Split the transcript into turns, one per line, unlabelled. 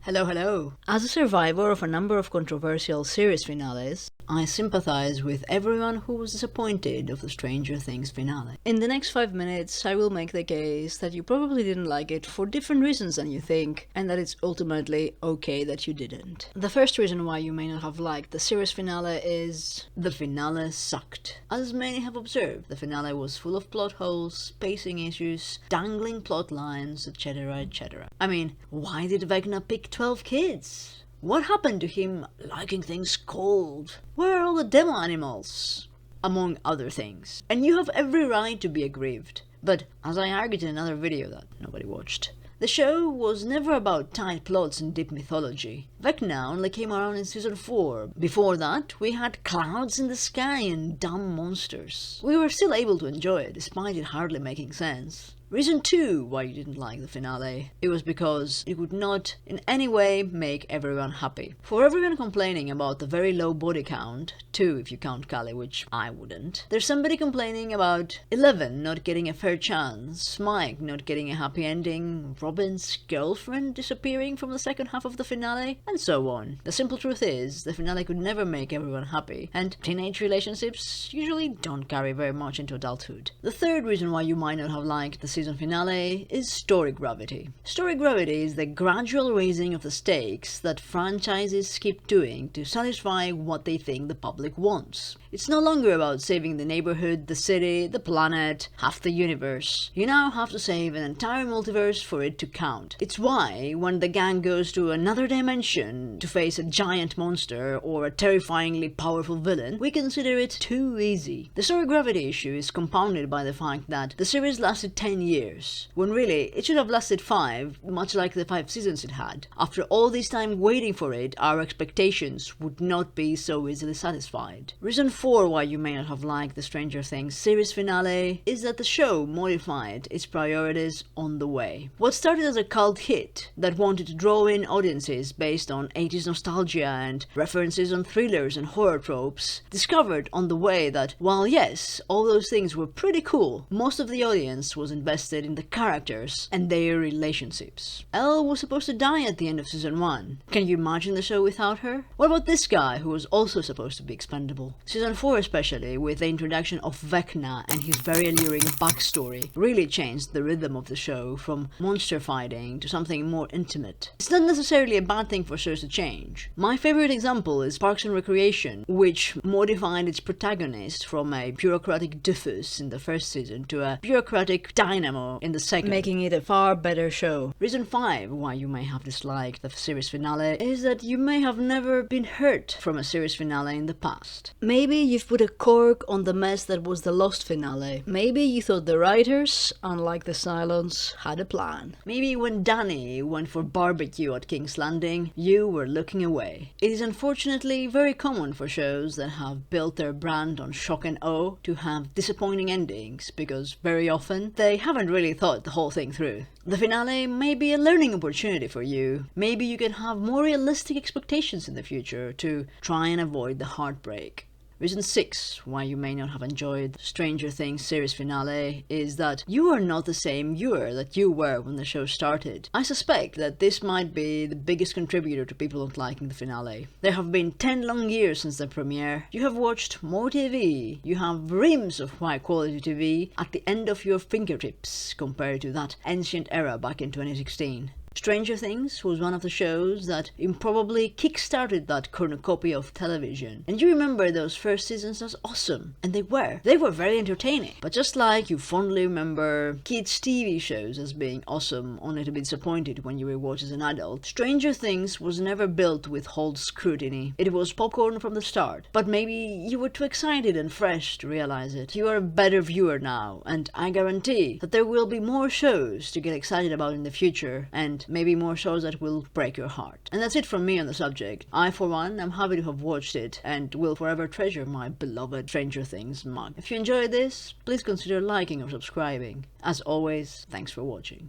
Hello, hello! As a survivor of a number of controversial series finales, I sympathize with everyone who was disappointed of the Stranger Things finale. In the next 5 minutes, I will make the case that you probably didn't like it for different reasons than you think, and that it's ultimately okay that you didn't. The first reason why you may not have liked the series finale is the finale sucked. As many have observed, the finale was full of plot holes, pacing issues, dangling plot lines, etc, etc. I mean, why did Vecna pick 12 kids? What happened to him liking things cold? Where are all the demo animals? Among other things. And you have every right to be aggrieved. But, as I argued in another video that nobody watched, the show was never about tight plots and deep mythology. Vecna only came around in season 4. Before that, we had clouds in the sky and dumb monsters. We were still able to enjoy it, despite it hardly making sense. Reason 2 why you didn't like the finale. It was because it would not in any way make everyone happy. For everyone complaining about the very low body count, 2 if you count Callie, which I wouldn't, there's somebody complaining about 11 not getting a fair chance, Mike not getting a happy ending, Robin's girlfriend disappearing from the second half of the finale, and so on. The simple truth is, the finale could never make everyone happy, and teenage relationships usually don't carry very much into adulthood. The third reason why you might not have liked the season finale is story gravity. Story gravity is the gradual raising of the stakes that franchises keep doing to satisfy what they think the public wants. It's no longer about saving the neighborhood, the city, the planet, half the universe. You now have to save an entire multiverse for it to count. It's why, when the gang goes to another dimension to face a giant monster or a terrifyingly powerful villain, we consider it too easy. The story gravity issue is compounded by the fact that the series lasted 10 years, when really it should have lasted 5, much like the 5 seasons it had. After all this time waiting for it, our expectations would not be so easily satisfied. Reason 4 why you may not have liked the Stranger Things series finale is that the show modified its priorities on the way. What started as a cult hit that wanted to draw in audiences based on 80s nostalgia and references on thrillers and horror tropes, discovered on the way that, while yes, all those things were pretty cool, most of the audience was invested in the characters and their relationships. Elle was supposed to die at the end of season 1. Can you imagine the show without her? What about this guy who was also supposed to be expendable? Season 4 especially, with the introduction of Vecna and his very alluring backstory, really changed the rhythm of the show from monster fighting to something more intimate. It's not necessarily a bad thing for shows to change. My favorite example is Parks and Recreation, which modified its protagonist from a bureaucratic doofus in the first season to a bureaucratic dynamo in the second, making it a far better show. Reason 5 why you may have disliked the series finale is that you may have never been hurt from a series finale in the past. Maybe you've put a cork on the mess that was the Lost finale. Maybe you thought the writers, unlike the Cylons, had a plan. Maybe when Danny went for barbecue at King's Landing, you were looking away. It is unfortunately very common for shows that have built their brand on shock and awe to have disappointing endings, because very often they haven't really thought the whole thing through. The finale may be a learning opportunity for you. Maybe you can have more realistic expectations in the future to try and avoid the heartbreak. Reason 6 why you may not have enjoyed Stranger Things series finale is that you are not the same viewer that you were when the show started. I suspect that this might be the biggest contributor to people not liking the finale. There have been 10 long years since the premiere. You have watched more TV. You have reams of high quality TV at the end of your fingertips compared to that ancient era back in 2016. Stranger Things was one of the shows that improbably kick-started that cornucopia of television. And you remember those first seasons as awesome. And they were. They were very entertaining. But just like you fondly remember kids' TV shows as being awesome only to be disappointed when you rewatch as an adult, Stranger Things was never built with cold scrutiny. It was popcorn from the start. But maybe you were too excited and fresh to realize it. You are a better viewer now, and I guarantee that there will be more shows to get excited about in the future, and maybe more shows that will break your heart. And that's it from me on the subject. I, for one, am happy to have watched it and will forever treasure my beloved Stranger Things mug. If you enjoyed this, please consider liking or subscribing. As always, thanks for watching.